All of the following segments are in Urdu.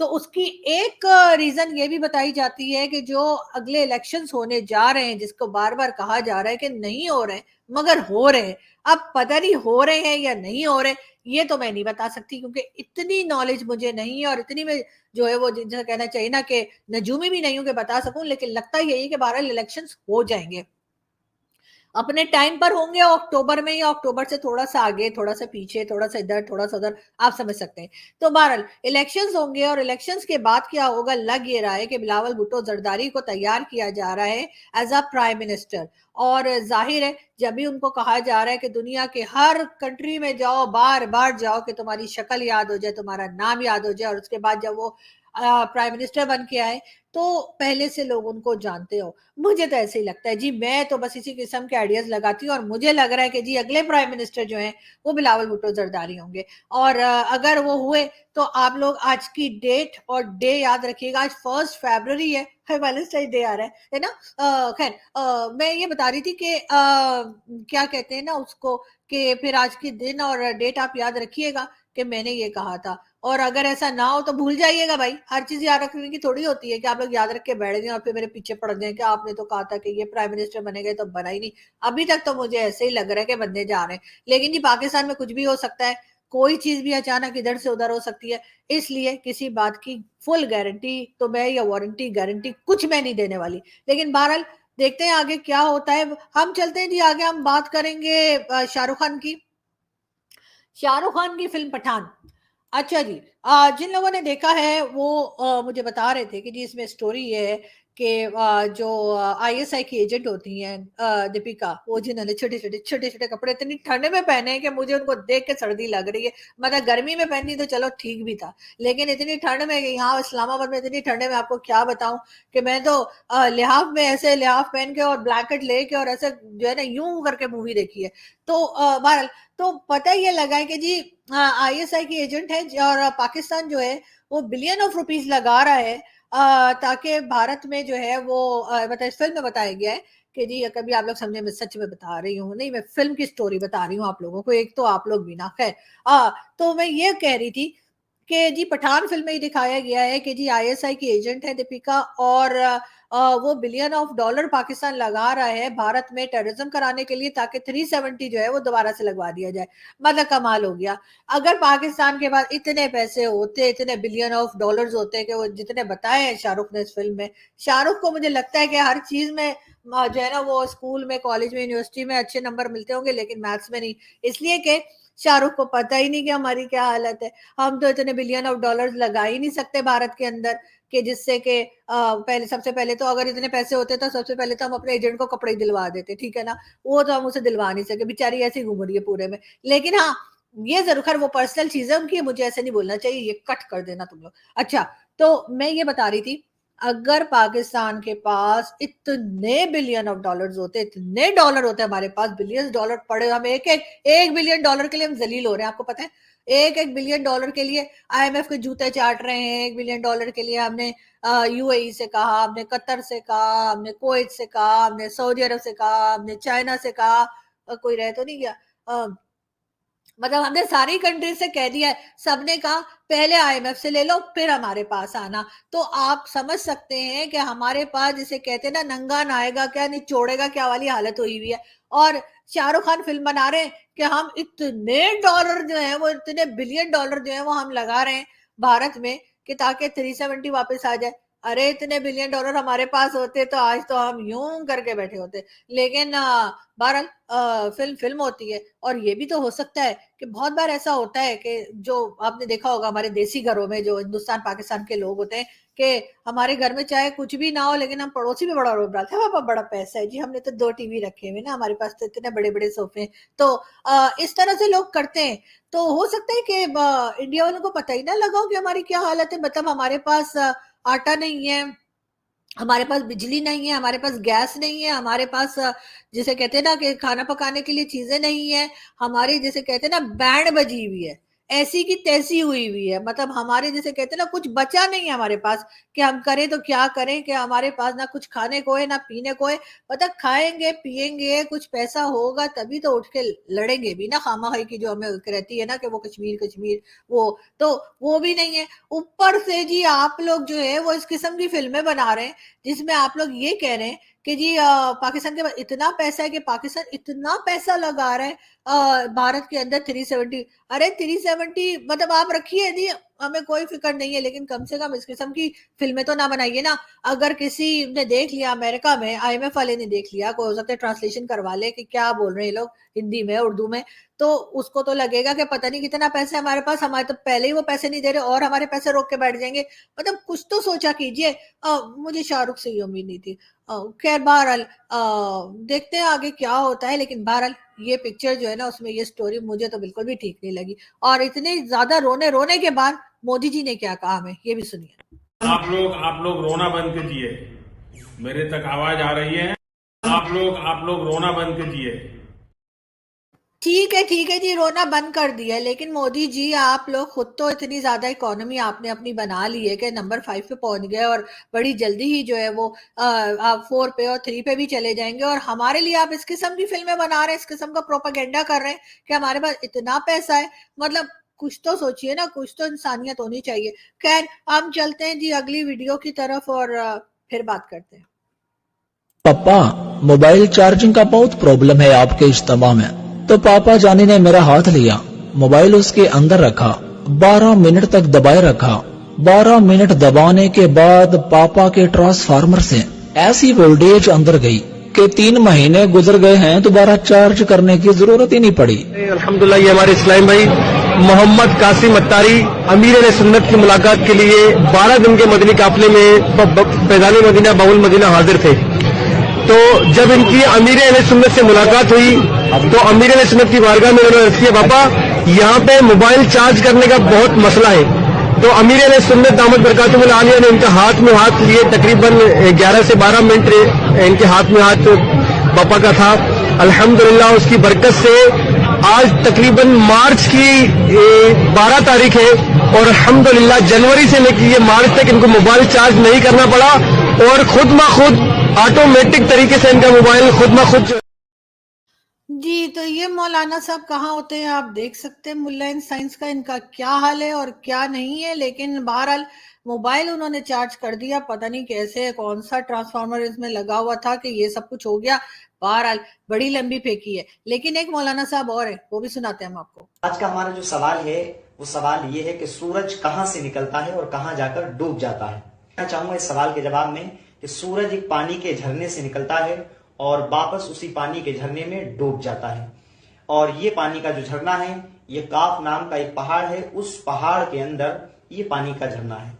تو اس کی ایک ریزن یہ بھی بتائی جاتی ہے کہ جو اگلے الیکشنز ہونے جا رہے ہیں، جس کو بار بار کہا جا رہا ہے کہ نہیں ہو رہے ہیں مگر ہو رہے ہیں، اب پتہ نہیں ہو رہے ہیں یا نہیں ہو رہے، یہ تو میں نہیں بتا سکتی کیونکہ اتنی نالج مجھے نہیں ہے، اور اتنی میں جو ہے وہ جیسا کہنا چاہیے نا کہ نجومی بھی نہیں ہوں کہ بتا سکوں، لیکن لگتا یہی کہ بہرحال الیکشنز ہو جائیں گے، اپنے ٹائم پر ہوں گے، اکتوبر میں یا اکتوبر سے تھوڑا سا آگے، تھوڑا سا پیچھے، تھوڑا سا ادھر، تھوڑا سا ادھر، آپ سمجھ سکتے ہیں۔ تو بہرحال الیکشنز ہوں گے، اور الیکشنز کے بعد کیا ہوگا، لگ یہ رہا ہے کہ بلاول بھٹو زرداری کو تیار کیا جا رہا ہے ایز اے پرائم منسٹر، اور ظاہر ہے جب بھی ان کو کہا جا رہا ہے کہ دنیا کے ہر کنٹری میں جاؤ، بار بار جاؤ کہ تمہاری شکل یاد ہو جائے، تمہارا نام یاد ہو جائے، اور اس کے بعد جب وہ پرائم منسٹر بن کے آئے تو پہلے سے لوگ ان کو جانتے ہو۔ مجھے تو ایسے ہی لگتا ہے جی، میں تو بس اسی قسم کے آئیڈیاز لگاتی ہوں، اور مجھے لگ رہا ہے کہ جی اگلے پرائم منسٹر جو ہیں وہ بلاول بھٹو زرداری ہوں گے، اور اگر وہ ہوئے تو آپ لوگ آج کی ڈیٹ اور ڈے یاد رکھیے گا، آج 1 فیبروری ہے، ویلنٹائن ڈے آ رہا ہے نا۔ خیر میں یہ بتا رہی تھی کہ کیا کہتے ہیں نا اس کو، کہ پھر آج کی دن اور ڈیٹ آپ یاد رکھیے گا کہ میں نے یہ کہا تھا، اور اگر ایسا نہ ہو تو بھول جائیے گا بھائی، ہر چیز یاد رکھنے کی تھوڑی ہوتی ہے کہ آپ لوگ یاد رکھ کے بیٹھ گئے اور پھر میرے پیچھے پڑ گئے کہ آپ نے تو کہا تھا کہ یہ پرائم منسٹر بنے گئے تو بنا ہی نہیں۔ ابھی تک تو مجھے ایسے ہی لگ رہا ہے کہ بننے جا رہے ہیں، لیکن جی پاکستان میں کچھ بھی ہو سکتا ہے، کوئی چیز بھی اچانک ادھر سے ادھر ہو سکتی ہے، اس لیے کسی بات کی فل گارنٹی تو میں، یا وارنٹی گارنٹی کچھ میں نہیں دینے والی، لیکن بہرحال دیکھتے ہیں آگے کیا ہوتا ہے۔ ہم چلتے ہیں جی آگے، ہم بات کریں گے شاہ رخ خان کی، شاہ رخ خان کی فلم پٹھان۔ اچھا جی، جن لوگوں نے دیکھا ہے وہ مجھے بتا رہے تھے کہ جی اس میں سٹوری یہ ہے کہ جو آئی ایس آئی کی ایجنٹ ہوتی ہیں دیپیکا، وہ جنہوں نے چھوٹے چھوٹے کپڑے اتنی ٹھنڈ میں پہنے ہیں کہ مجھے ان کو دیکھ کے سردی لگ رہی ہے، مطلب گرمی میں پہنی تو چلو ٹھیک بھی تھا، لیکن اتنی ٹھنڈ میں، یہاں اسلام آباد میں اتنی ٹھنڈ میں آپ کو کیا بتاؤں کہ میں تو لحاف میں ایسے لحاف پہن کے اور بلینکٹ لے کے اور ایسے جو ہے نا یوں کر کے مووی دیکھی ہے۔ تو بہرحال تو پتہ یہ لگا ہے کہ جی آئی ایس آئی کی ایجنٹ ہے، اور پاکستان جو ہے وہ بلین آف روپیز لگا رہا ہے تاکہ بھارت میں جو ہے وہ مطلب اس فلم میں بتایا گیا ہے کہ جی کبھی آپ لوگ سمجھے میں سچ میں بتا رہی ہوں، نہیں میں فلم کی سٹوری بتا رہی ہوں آپ لوگوں کو، ایک تو آپ لوگ بھی نہ خیر۔ تو میں یہ کہہ رہی تھی کہ جی پٹھان فلم میں یہ دکھایا گیا ہے کہ جی آئی ایس آئی کی ایجنٹ ہے دیپیکا، اور وہ بلین آف ڈالر پاکستان لگا رہا ہے بھارت میں ٹیررزم کرانے کے لیے، تاکہ 370 جو ہے وہ دوبارہ سے لگوا دیا جائے۔ مطلب کمال ہو گیا، اگر پاکستان کے پاس اتنے پیسے ہوتے، اتنے بلین آف ڈالرز ہوتے کہ وہ جتنے بتائے ہیں شاہ رخ نے اس فلم میں، شاہ رخ کو مجھے لگتا ہے کہ ہر چیز میں جو ہے نا وہ اسکول میں، کالج میں، یونیورسٹی میں اچھے نمبر ملتے ہوں گے، لیکن میتھس میں نہیں، اس لیے کہ شاہ رخ کو پتہ ہی نہیں کہ ہماری کیا حالت ہے، ہم تو اتنے بلین آف ڈالرز لگا ہی نہیں سکتے بھارت کے اندر کہ جس سے کہ پہلے، سب سے پہلے تو اگر اتنے پیسے ہوتے تو سب سے پہلے تو ہم اپنے ایجنٹ کو کپڑے دلوا دیتے، ٹھیک ہے نا، وہ تو ہم اسے دلوا نہیں سکے، بیچاری ایسی گھوم رہی ہے پورے میں۔ لیکن ہاں یہ ضرور، خیر وہ پرسنل چیز ہے ان کی، مجھے ایسے نہیں بولنا چاہیے، یہ کٹ کر دینا تم لوگ۔ اچھا تو میں یہ بتا رہی تھی، اگر پاکستان کے پاس اتنے بلین آف ڈالرز ہوتے، اتنے ڈالر ہوتے ہمارے پاس، بلین ڈالر پڑے، ہم ایک بلین ڈالر کے لیے ہم ذلیل ہو رہے ہیں، آپ کو پتہ ہے ایک بلین ڈالر کے لیے آئی ایم ایف کے جوتے چاٹ رہے ہیں، 1 بلین ڈالر کے لیے ہم نے یو اے ای سے کہا، ہم نے قطر سے کہا، ہم نے کویت سے کہا، ہم نے سعودی عرب سے کہا، ہم نے چائنا سے کہا، کوئی رہ تو نہیں گیا، مطلب ہم نے ساری کنٹری سے کہہ دیا ہے، سب نے کہا پہلے آئی ایم ایف سے لے لو پھر ہمارے پاس آنا۔ تو آپ سمجھ سکتے ہیں کہ ہمارے پاس جسے کہتے ہیں نا ننگا نائے گا کیا نچوڑے گا کیا والی حالت ہوئی ہوئی ہے، اور شاہ رخ خان فلم بنا رہے ہیں کہ ہم اتنے ڈالر جو ہیں وہ، اتنے بلین ڈالر جو ہیں وہ ہم لگا رہے ہیں بھارت میں کہ تاکہ 370 واپس آ جائے۔ ارے اتنے بلین ڈالر ہمارے پاس ہوتے تو آج تو ہم یوں کر کے بیٹھے ہوتے، لیکن بہرحال فلم ہوتی ہے، اور یہ بھی تو ہو سکتا ہے کہ بہت بار ایسا ہوتا ہے کہ جو آپ نے دیکھا ہوگا ہمارے دیسی گھروں میں جو ہندوستان پاکستان کے لوگ ہوتے ہیں کہ ہمارے گھر میں چاہے کچھ بھی نہ ہو لیکن ہم پڑوسی میں بڑا روب ڈالتے ہیں، ہمارے پاس بڑا پیسہ ہے جی، ہم نے تو 2 ٹی وی رکھے ہوئے نا، ہمارے پاس تو اتنے بڑے بڑے صوفے ہیں، تو اس طرح سے لوگ کرتے ہیں۔ تو ہو سکتا ہے کہ انڈیا والوں کو پتہ ہی نہ لگا ہو کہ ہماری کیا حالت ہے، مطلب ہمارے پاس آٹا نہیں ہے، ہمارے پاس بجلی نہیں ہے، ہمارے پاس گیس نہیں ہے، ہمارے پاس جسے کہتے ہیں نا کہ کھانا پکانے کے لیے چیزیں نہیں ہیں، ہماری جسے کہتے ہیں نا بینڈ بجی ہوئی ہے ایسی کی تیسی ہوئی ہے. مطلب ہمارے جیسے کہتے ہیں نا کچھ بچا نہیں ہے ہمارے پاس کہ ہم کریں تو کیا کریں, کہ ہمارے پاس نہ کچھ کھانے کو ہے نہ پینے کو ہے. مطلب کھائیں گے پیئیں گے کچھ پیسہ ہوگا تبھی تو اٹھ کے لڑیں گے بھی نا خواہی کی جو ہمیں رہتی ہے نا کہ وہ کشمیر وہ تو وہ بھی نہیں ہے. اوپر سے جی آپ لوگ جو ہے وہ اس قسم کی فلمیں بنا رہے ہیں جس میں آپ لوگ یہ کہہ رہے ہیں کہ جی پاکستان کے پاس اتنا پیسہ ہے کہ پاکستان اتنا پیسہ لگا رہا ہے بھارت کے اندر 370. ارے 370 مطلب آپ رکھیے جی ہمیں کوئی فکر نہیں ہے, لیکن کم سے کم اس قسم کی فلمیں تو نہ بنائیے نا. اگر کسی نے دیکھ لیا امریکہ میں آئی ایم ایف والے نے دیکھ لیا, کوئی ہو سکتا ہے ٹرانسلیشن کروا لے کہ کیا بول رہے ہیں لوگ ہندی میں اردو میں, تو اس کو تو لگے گا کہ پتہ نہیں کتنا پیسہ ہے ہمارے پاس, ہمارے تو پہلے ہی وہ پیسے نہیں دے رہے اور ہمارے پیسے روک کے بیٹھ جائیں گے. مطلب کچھ تو سوچا کیجئے. مجھے شاہ رخ سے یہ امید نہیں تھی. خیر بہرحال دیکھتے ہیں آگے کیا ہوتا ہے, لیکن بہرحال یہ پکچر جو ہے نا اس میں یہ سٹوری مجھے تو بالکل بھی ٹھیک نہیں لگی. اور اتنے زیادہ رونے کے بعد مودی جی نے کیا کہا ہمیں یہ بھی سنیے. آپ لوگ رونا بند کیجیے, میرے تک آواز آ رہی ہے. آپ لوگ رونا بند کیجیے. ٹھیک ہے جی رونا بند کر دیا, لیکن مودی جی آپ لوگ خود تو اتنی زیادہ اکانومی آپ نے اپنی بنا لی ہے کہ نمبر 5 پہ پہنچ گئے اور بڑی جلدی ہی جو ہے وہ 4 پہ اور 3 پہ بھی چلے جائیں گے. اور ہمارے لیے آپ اس قسم کی فلمیں بنا رہے ہیں, اس قسم کا پروپیگنڈا کر رہے ہیں کہ ہمارے پاس اتنا پیسہ ہے. مطلب کچھ تو سوچئے نا, کچھ تو انسانیت ہونی چاہیے. خیر ہم چلتے ہیں جی اگلی ویڈیو کی طرف اور پھر بات کرتے ہیں. پاپا موبائل چارجنگ کا بہت پرابلم ہے آپ کے اجتماع میں. تو پاپا جانی نے میرا ہاتھ لیا, موبائل اس کے اندر رکھا, 12 منٹ تک دبائے رکھا. 12 منٹ دبانے کے بعد پاپا کے ٹرانسفارمر سے ایسی وولٹیج اندر گئی کہ 3 مہینے گزر گئے ہیں, دوبارہ چارج کرنے کی ضرورت ہی نہیں پڑی. الحمدللہ یہ ہمارے اسلام بھائی محمد قاسم اتاری امیر سنت کی ملاقات کے لیے 12 دن کے مدنی قافلے میں فیضان مدینہ باول مدینہ حاضر تھے. تو جب ان کی امیر سنت سے ملاقات ہوئی تو امیر سنت کی بارگاہ میں انہوں نے عرض کیا پاپا یہاں پہ موبائل چارج کرنے کا بہت مسئلہ ہے. تو امیر سنت دامت برکاتہ العالیہ نے ان کا ہاتھ میں ہاتھ لیے, تقریباً 11 سے 12 منٹ ان کے ہاتھ میں ہاتھ پاپا کا تھا. الحمدللہ اس کی برکت سے آج تقریباً مارچ کی 12 تاریخ ہے اور الحمدللہ جنوری سے لے کے یہ مارچ تک ان کو موبائل چارج نہیں کرنا پڑا اور خود بخود آٹومیٹک طریقے سے ان کا موبائل خود بخود. جی تو یہ مولانا صاحب کہاں ہوتے ہیں آپ دیکھ سکتے ہیں, ملا ان سائنس کا ان کا کیا حال ہے اور کیا نہیں ہے. لیکن بہرحال موبائل انہوں نے چارج کر دیا, پتہ نہیں کیسے کون سا ٹرانسفارمر اس میں لگا ہوا تھا کہ یہ سب کچھ ہو گیا. بہرحال بڑی لمبی پھینکی ہے. لیکن ایک مولانا صاحب اور ہے وہ بھی سناتے ہیں ہم آپ کو. آج کا ہمارا جو سوال ہے وہ سوال یہ ہے کہ سورج کہاں سے نکلتا ہے اور کہاں جا کر ڈوب جاتا ہے. میں چاہوں گا اس سوال کے جواب میں کہ سورج ایک پانی کے جھرنے سے نکلتا ہے اور واپس اسی پانی کے جھرنے میں ڈوب جاتا ہے. اور یہ پانی کا جو جھرنا ہے یہ کاف نام کا ایک پہاڑ ہے, اس پہاڑ کے اندر یہ پانی کا جھرنا ہے.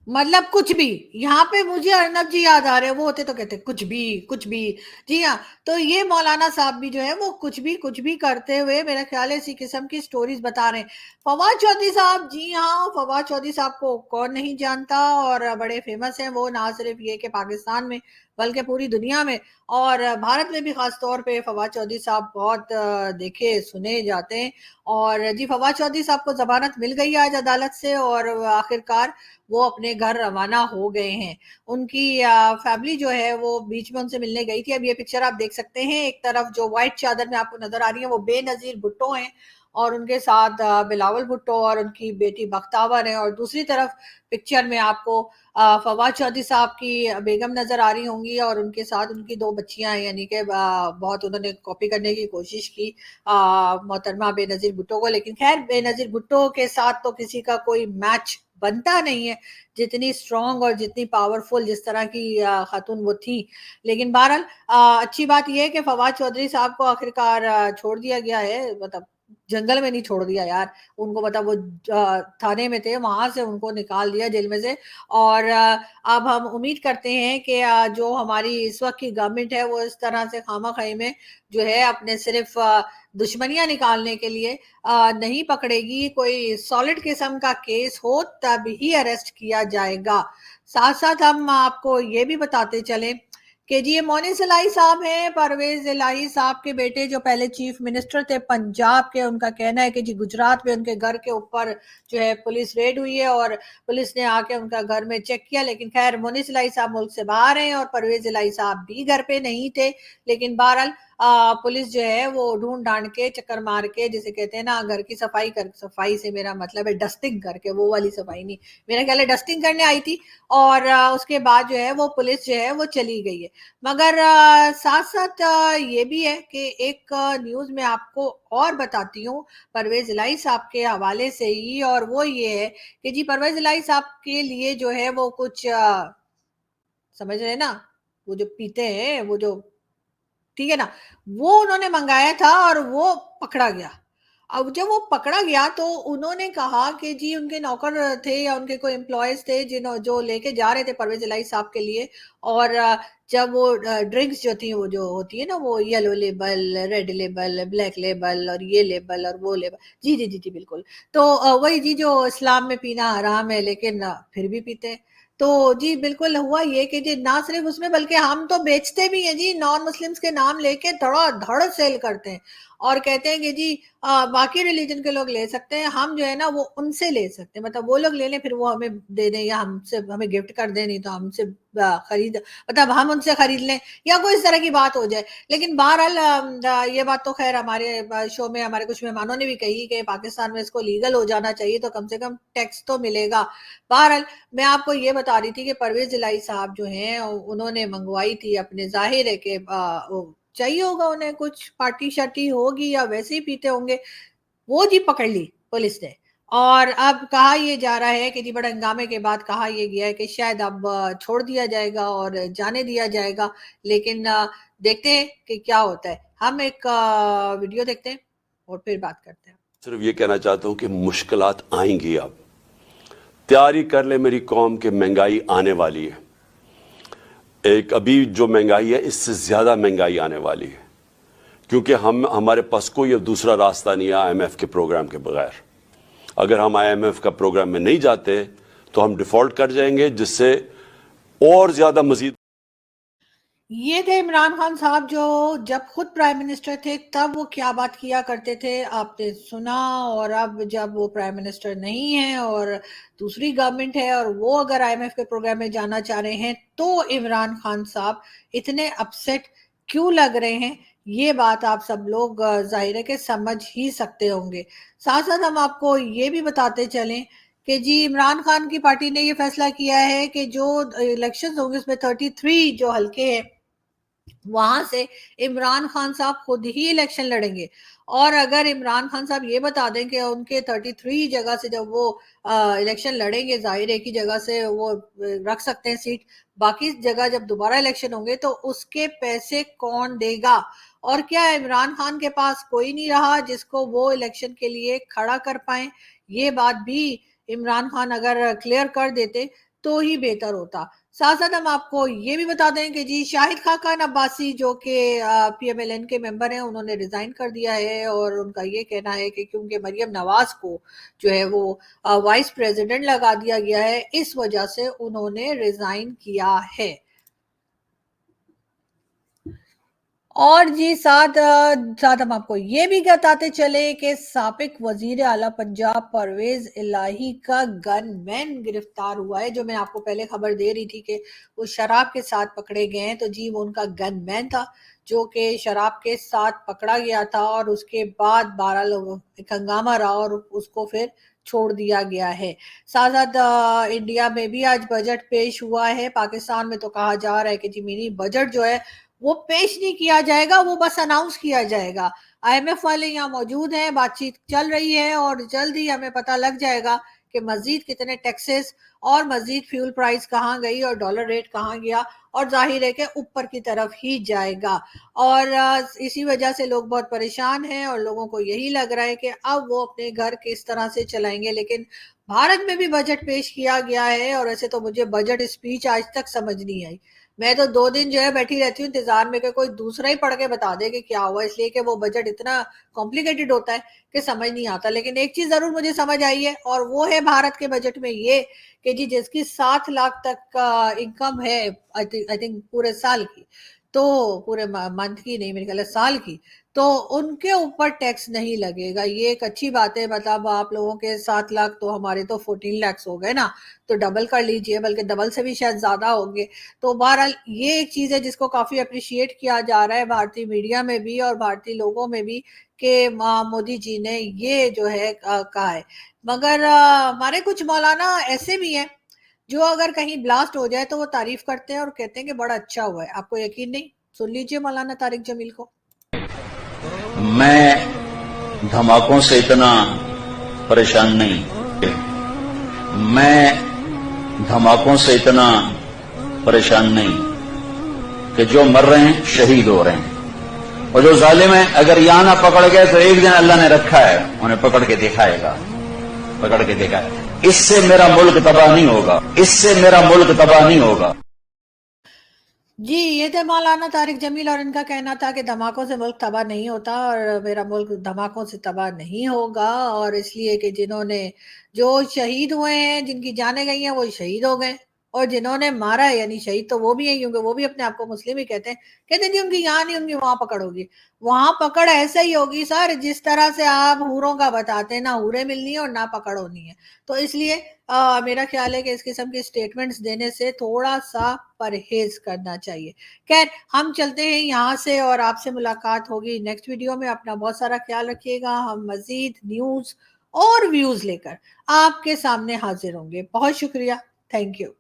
مطلب کچھ بھی یہاں پہ مجھے ارنب جی یاد آ رہے ہیں, وہ ہوتے تو کہتے کچھ بھی. جی ہاں تو یہ مولانا صاحب بھی جو ہے وہ کچھ بھی کرتے ہوئے میرا خیال ہے اسی قسم کی سٹوریز بتا رہے ہیں. فواد چودھری صاحب, جی ہاں فواد چودھری صاحب کو کون نہیں جانتا اور بڑے فیمس ہیں وہ, نہ صرف یہ کہ پاکستان میں بلکہ پوری دنیا میں اور بھارت میں بھی خاص طور پہ فواد چودھری صاحب بہت دیکھے سنے جاتے ہیں. اور جی فواد چودھری صاحب کو ضمانت مل گئی آج عدالت سے اور آخرکار وہ اپنے گھر روانہ ہو گئے ہیں. ان کی فیملی جو ہے وہ بیچ میں ان سے ملنے گئی تھی. اب یہ پکچر آپ دیکھ سکتے ہیں, ایک طرف جو وائٹ چادر میں آپ کو نظر آ رہی ہے وہ بے نظیر بھٹو ہیں اور ان کے ساتھ بلاول بھٹو اور ان کی بیٹی بختاور ہیں, اور دوسری طرف پکچر میں آپ کو فواد چودھری صاحب کی بیگم نظر آ رہی ہوں گی اور ان کے ساتھ ان کی 2 بچیاں ہیں. یعنی کہ بہت انہوں نے کاپی کرنے کی کوشش کی محترمہ بے نظیر بھٹو کو, لیکن خیر بے نظیر بھٹو کے ساتھ تو کسی کا کوئی میچ بنتا نہیں ہے, جتنی سٹرونگ اور جتنی پاورفل جس طرح کی خاتون وہ تھی. لیکن بہرحال اچھی بات یہ ہے کہ فواد چودھری صاحب کو آخرکار چھوڑ دیا گیا ہے. مطلب جنگل میں نہیں چھوڑ دیا یار ان کو, مطلب وہ تھانے میں تھے وہاں سے ان کو نکال دیا جیل میں سے. اور اب ہم امید کرتے ہیں کہ جو ہماری اس وقت کی گورنمنٹ ہے وہ اس طرح سے خامہ خواہی میں جو ہے اپنے صرف دشمنیاں نکالنے کے لیے نہیں پکڑے گی. کوئی سالڈ قسم کا کیس ہو تب ہی اریسٹ کیا جائے گا. ساتھ ساتھ ہم آپ کو یہ بھی بتاتے چلیں کہ جی یہ مونس الہی صاحب ہیں، پرویز الہی صاحب کے بیٹے جو پہلے چیف منسٹر تھے پنجاب کے. ان کا کہنا ہے کہ جی گجرات میں ان کے گھر کے اوپر جو ہے پولیس ریڈ ہوئی ہے اور پولیس نے آ کے ان کا گھر میں چیک کیا، لیکن خیر مونس الہی صاحب ملک سے باہر ہیں اور پرویز الہی صاحب بھی گھر پہ نہیں تھے. لیکن بہرحال پولیس جو ہے وہ ڈھونڈ ڈانڈ کے چکر مار کے، جسے کہتے ہیں نا گھر کی صفائی کر، صفائی سے میرا مطلب ہے ڈسٹنگ کر کے، وہ والی صفائی نہیں، میرا خیال ہے ڈسٹنگ کرنے آئی تھی. اور اس کے بعد جو ہے وہ پولیس جو ہے وہ چلی گئی ہے. مگر ساتھ ساتھ یہ بھی ہے کہ ایک نیوز میں آپ کو اور بتاتی ہوں پرویز الہی صاحب کے حوالے سے ہی، اور وہ یہ ہے کہ جی پرویز الہی صاحب کے لیے جو ہے وہ کچھ سمجھ رہے نا، وہ جو پیتے ہیں وہ جو، ٹھیک ہے نا، وہ انہوں نے منگایا تھا اور وہ پکڑا گیا. اب جب وہ پکڑا گیا تو انہوں نے کہا کہ جی ان کے نوکر تھے یا ان کے کوئی امپلائیز تھے جو لے کے جا رہے تھے پرویز الہی صاحب کے لیے، اور جب وہ ڈرنکس جو تھی وہ جو ہوتی ہے نا وہ yellow label, red label, black label اور یہ لیبل اور وہ لیبل، جی جی جی جی بالکل، تو وہی جی جو اسلام میں پینا حرام ہے لیکن پھر بھی پیتے ہیں. تو جی بالکل ہوا یہ کہ جی نہ صرف اس میں بلکہ ہم تو بیچتے بھی ہیں جی، نان مسلمز کے نام لے کے دھڑا دھڑ سیل کرتے ہیں اور کہتے ہیں کہ جی باقی ریلیجن کے لوگ لے سکتے ہیں، ہم جو ہے نا وہ ان سے لے سکتے ہیں، مطلب وہ لوگ لے لیں پھر وہ ہمیں دے دیں یا ہم سے ہمیں گفٹ کر دیں، نہیں تو ہم سے خرید، مطلب ہم ان سے خرید لیں یا کوئی اس طرح کی بات ہو جائے. لیکن بہرحال یہ بات تو خیر ہمارے شو میں ہمارے کچھ مہمانوں نے بھی کہی کہ پاکستان میں اس کو لیگل ہو جانا چاہیے تو کم سے کم ٹیکس تو ملے گا. بہرحال میں آپ کو یہ بتا رہی تھی کہ پرویز الہی صاحب جو ہیں انہوں نے منگوائی تھی اپنے، ظاہر ہے کہ چاہیے ہوگا انہیں کچھ پارٹی شارٹی ہوگی یا ویسے ہی پیتے ہوں گے، وہ جی پکڑ لی پولیس نے. اور اب کہا یہ جا رہا ہے کہ جی بڑے ہنگامے کے بعد کہا یہ گیا ہے کہ شاید اب چھوڑ دیا جائے گا اور جانے دیا جائے گا، لیکن دیکھتے ہیں کہ کیا ہوتا ہے. ہم ایک ویڈیو دیکھتے ہیں اور پھر بات کرتے ہیں. صرف یہ کہنا چاہتا ہوں کہ مشکلات آئیں گی، اب تیاری کر لے میری قوم کہ مہنگائی آنے والی ہے. ایک ابھی جو مہنگائی ہے اس سے زیادہ مہنگائی آنے والی ہے، کیونکہ ہمارے پاس کوئی اب دوسرا راستہ نہیں ہے آئی ایم ایف کے پروگرام کے بغیر. اگر ہم آئی ایم ایف کا پروگرام میں نہیں جاتے تو ہم ڈیفالٹ کر جائیں گے، جس سے اور زیادہ مزید. یہ تھے عمران خان صاحب جو جب خود پرائم منسٹر تھے تب وہ کیا بات کیا کرتے تھے آپ نے سنا، اور اب جب وہ پرائم منسٹر نہیں ہیں اور دوسری گورنمنٹ ہے اور وہ اگر آئی ایم ایف کے پروگرام میں جانا چاہ رہے ہیں تو عمران خان صاحب اتنے اپسیٹ کیوں لگ رہے ہیں، یہ بات آپ سب لوگ ظاہر ہے کہ سمجھ ہی سکتے ہوں گے. ساتھ ساتھ ہم آپ کو یہ بھی بتاتے چلیں کہ جی عمران خان کی پارٹی نے یہ فیصلہ کیا ہے کہ جو الیکشنز ہوں گے اس میں 33 جو حلقے ہیں وہاں سے عمران خان صاحب خود ہی الیکشن لڑیں گے. اور اگر عمران خان صاحب یہ بتا دیں کہ ان کے 33 جگہ سے جب وہ الیکشن لڑیں گے، ظاہر ایک ہی جگہ سے وہ رکھ سکتے ہیں سیٹ، باقی جگہ جب دوبارہ الیکشن ہوں گے تو اس کے پیسے کون دے گا؟ اور کیا عمران خان کے پاس کوئی نہیں رہا جس کو وہ الیکشن کے لیے کھڑا کر پائیں؟ یہ بات بھی عمران خان اگر کلیئر کر دیتے تو ہی بہتر ہوتا. ساتھ ساتھ ہم آپ کو یہ بھی بتا دیں کہ جی شاہد خاقان عباسی جو کہ پی ایم ایل این کے ممبر ہیں انہوں نے ریزائن کر دیا ہے، اور ان کا یہ کہنا ہے کہ کیونکہ مریم نواز کو جو ہے وہ وائس پریزیڈنٹ لگا دیا گیا ہے اس وجہ سے انہوں نے ریزائن کیا ہے. اور جی ساتھ ہم آپ کو یہ بھی بتاتے چلے کہ سابق وزیر اعلیٰ پنجاب پرویز الہی کا گن مین گرفتار ہوا ہے. جو میں آپ کو پہلے خبر دے رہی تھی کہ وہ شراب کے ساتھ پکڑے گئے ہیں، تو جی وہ ان کا گن مین تھا جو کہ شراب کے ساتھ پکڑا گیا تھا، اور اس کے بعد 12 لوگوں ایک ہنگامہ رہا اور اس کو پھر چھوڑ دیا گیا ہے. ساتھ ساتھ انڈیا میں بھی آج بجٹ پیش ہوا ہے. پاکستان میں تو کہا جا رہا ہے کہ جی منی بجٹ جو ہے وہ پیش نہیں کیا جائے گا، وہ بس اناؤنس کیا جائے گا. آئی ایم ایف والے یہاں موجود ہیں، بات چیت چل رہی ہے اور جلد ہی ہمیں پتہ لگ جائے گا کہ مزید کتنے ٹیکسز اور مزید فیول پرائس کہاں گئی اور ڈالر ریٹ کہاں گیا، اور ظاہر ہے کہ اوپر کی طرف ہی جائے گا. اور اسی وجہ سے لوگ بہت پریشان ہیں اور لوگوں کو یہی لگ رہا ہے کہ اب وہ اپنے گھر کس طرح سے چلائیں گے. لیکن بھارت میں بھی بجٹ پیش کیا گیا ہے، اور ایسے تو مجھے بجٹ اسپیچ آج تک سمجھ نہیں آئی. میں تو 2 دن جو ہے بیٹھی رہتی ہوں انتظار میں کہ کوئی دوسرا ہی پڑھ کے بتا دے کہ کیا ہوا، اس لیے کہ وہ بجٹ اتنا کمپلیکیٹڈ ہوتا ہے کہ سمجھ نہیں آتا. لیکن ایک چیز ضرور مجھے سمجھ آئی ہے، اور وہ ہے بھارت کے بجٹ میں یہ کہ جی جس کی 7 لاکھ تک کا انکم ہے آئی تھنک پورے سال کی, تو پورے منتھ کی نہیں, میرے خیال ہے سال کی, تو ان کے اوپر ٹیکس نہیں لگے گا. یہ ایک اچھی بات ہے. مطلب آپ لوگوں کے 7 لاکھ تو ہمارے تو 14 lakhs ہو گئے نا, تو ڈبل کر لیجئے, بلکہ ڈبل سے بھی شاید زیادہ ہوں گے. تو بہرحال یہ ایک چیز ہے جس کو کافی اپریشیٹ کیا جا رہا ہے بھارتی میڈیا میں بھی اور بھارتی لوگوں میں بھی, کہ مودی جی نے یہ جو ہے کہا ہے. مگر ہمارے کچھ مولانا ایسے بھی ہیں جو اگر کہیں بلاسٹ ہو جائے تو وہ تعریف کرتے ہیں اور کہتے ہیں کہ بڑا اچھا ہوا ہے. آپ کو یقین نہیں؟ سن لیجئے مولانا طارق جمیل کو. میں دھماکوں سے اتنا پریشان نہیں, میں دھماکوں سے اتنا پریشان نہیں کہ جو مر رہے ہیں شہید ہو رہے ہیں, اور جو ظالم ہیں اگر یہاں نہ پکڑ گئے تو ایک دن اللہ نے رکھا ہے انہیں پکڑ کے دکھائے گا, پکڑ کے دکھائے. اس سے میرا ملک تباہ نہیں ہوگا, اس سے میرا ملک تباہ نہیں ہوگا. جی یہ تھے مولانا طارق جمیل, اور ان کا کہنا تھا کہ دھماکوں سے ملک تباہ نہیں ہوتا اور میرا ملک دھماکوں سے تباہ نہیں ہوگا, اور اس لیے کہ جنہوں نے جو شہید ہوئے ہیں, جن کی جانیں گئی ہیں, وہ شہید ہو گئے, اور جنہوں نے مارا ہے یعنی شہید تو وہ بھی ہیں, کیونکہ وہ بھی اپنے آپ کو مسلم ہی کہتے ہیں جی ان کی یہاں نہیں, ان کی وہاں پکڑ ہوگی. وہاں پکڑ ایسا ہی ہوگی سر جس طرح سے آپ حوروں کا بتاتے ہیں, نہ حوریں ملنی ہے اور نہ پکڑ ہونی ہے. تو اس لیے میرا خیال ہے کہ اس قسم کی سٹیٹمنٹس دینے سے تھوڑا سا پرہیز کرنا چاہیے. خیر ہم چلتے ہیں یہاں سے, اور آپ سے ملاقات ہوگی نیکسٹ ویڈیو میں. اپنا بہت سارا خیال رکھیے گا. ہم مزید نیوز اور ویوز لے کر آپ کے سامنے حاضر ہوں گے. بہت شکریہ. Thank you.